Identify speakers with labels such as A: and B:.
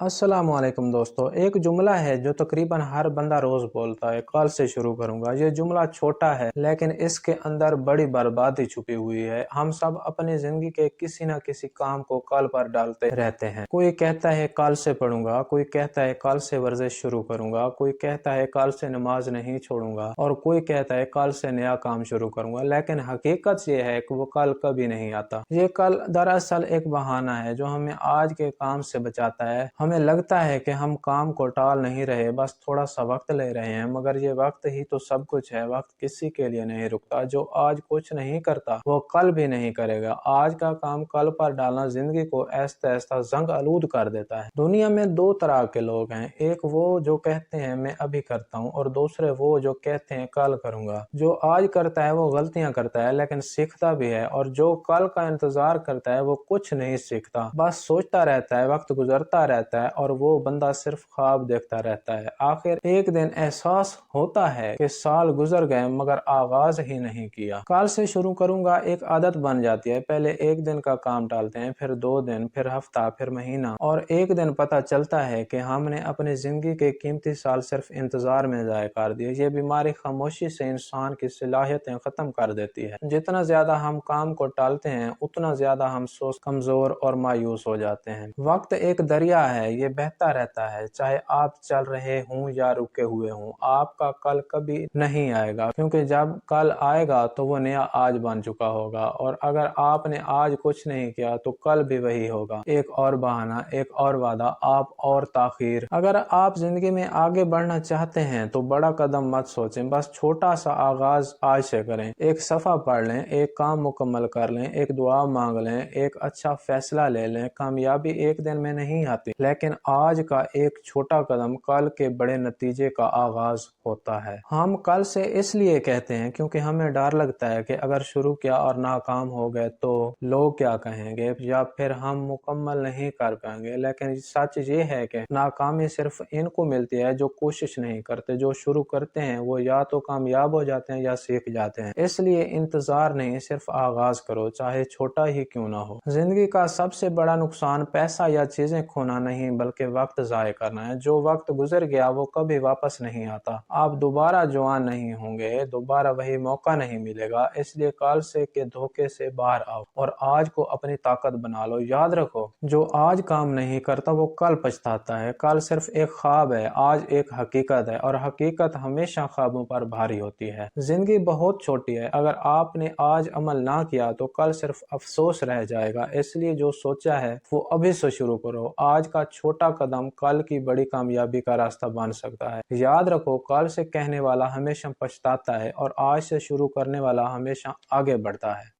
A: अस्सलाम वालेकुम दोस्तों। एक जुमला है जो तकरीबन हर बंदा रोज बोलता है, कल से शुरू करूंगा। ये जुमला छोटा है लेकिन इसके अंदर बड़ी बर्बादी छुपी हुई है। हम सब अपनी जिंदगी के किसी न किसी काम को कल पर डालते रहते हैं। कोई कहता है कल से पढ़ूंगा, कोई कहता है कल से वर्जिश शुरू करूंगा, कोई कहता है कल से नमाज नहीं छोड़ूंगा और कोई कहता है कल से नया काम शुरू करूंगा। लेकिन हकीकत ये है कि वो कल कभी नहीं आता। ये कल दरअसल एक बहाना है जो हमें आज के काम से बचाता है। हमें लगता है कि हम काम को टाल नहीं रहे, बस थोड़ा सा वक्त ले रहे हैं, मगर ये वक्त ही तो सब कुछ है। वक्त किसी के लिए नहीं रुकता। जो आज कुछ नहीं करता वो कल भी नहीं करेगा। आज का काम कल पर डालना जिंदगी को ऐसा ऐसा जंग आलूद कर देता है। दुनिया में दो तरह के लोग हैं, एक वो जो कहते हैं मैं अभी करता हूँ और दूसरे वो जो कहते हैं कल करूंगा। जो आज करता है वो गलतियां करता है लेकिन सीखता भी है, और जो कल का इंतजार करता है वो कुछ नहीं सीखता, बस सोचता रहता है। वक्त गुजरता रहता है और वो बंदा सिर्फ ख्वाब देखता रहता है। आखिर एक दिन एहसास होता है कि साल गुजर गए मगर आगाज ही नहीं किया। कल से शुरू करूंगा एक आदत बन जाती है। पहले एक दिन का काम टालते हैं, फिर 2 दिन, फिर हफ्ता, फिर महीना, और एक दिन पता चलता है कि हमने अपनी जिंदगी के कीमती साल सिर्फ इंतजार में जाया कर दिए। ये बीमारी खामोशी से इंसान की सलाहियतें खत्म कर देती है। जितना ज्यादा हम काम को टालते हैं उतना ज्यादा हम सोच कमजोर और मायूस हो जाते हैं। वक्त एक दरिया है, ये बहता रहता है, चाहे आप चल रहे हों या रुके हुए हों। आपका कल कभी नहीं आएगा, क्योंकि जब कल आएगा तो वो नया आज बन चुका होगा, और अगर आपने आज कुछ नहीं किया तो कल भी वही होगा। एक और बहाना, एक और वादा, आप और ताखीर। अगर आप जिंदगी में आगे बढ़ना चाहते हैं तो बड़ा कदम मत सोचें, बस छोटा सा आगाज आज से करें। एक सफा पढ़ लें, एक काम मुकम्मल कर लें, एक दुआ मांग लें, एक अच्छा फैसला ले लें। कामयाबी एक दिन में नहीं आती, लेकिन आज का एक छोटा कदम कल के बड़े नतीजे का आगाज होता है। हम कल से इसलिए कहते हैं क्योंकि हमें डर लगता है कि अगर शुरू किया और नाकाम हो गए तो लोग क्या कहेंगे, या फिर हम मुकम्मल नहीं कर पाएंगे। लेकिन सच ये है कि नाकामी सिर्फ इनको मिलती है जो कोशिश नहीं करते। जो शुरू करते हैं वो या तो कामयाब हो जाते हैं या सीख जाते हैं। इसलिए इंतजार नहीं, सिर्फ आगाज करो, चाहे छोटा ही क्यों ना हो। जिंदगी का सबसे बड़ा नुकसान पैसा या चीजें खोना नहीं बल्कि वक्त जाया करना है। जो वक्त गुजर गया वो कभी वापस नहीं आता। आप दोबारा जवान नहीं होंगे, दोबारा वही मौका नहीं मिलेगा। इसलिए कल से के धोखे से बाहर आओ और आज को अपनी ताकत बना लो। याद रखो, जो आज काम नहीं करता वो कल पछताता है। कल सिर्फ एक ख्वाब है, आज एक हकीकत है, और हकीकत हमेशा ख्वाबों पर भारी होती है। जिंदगी बहुत छोटी है, अगर आपने आज अमल ना किया तो कल सिर्फ अफसोस रह जाएगा। इसलिए जो सोचा है वो अभी से शुरू करो। आज का छोटा कदम कल की बड़ी कामयाबी का रास्ता बन सकता है। याद रखो, कल से कहने वाला हमेशा पछताता है और आज से शुरू करने वाला हमेशा आगे बढ़ता है।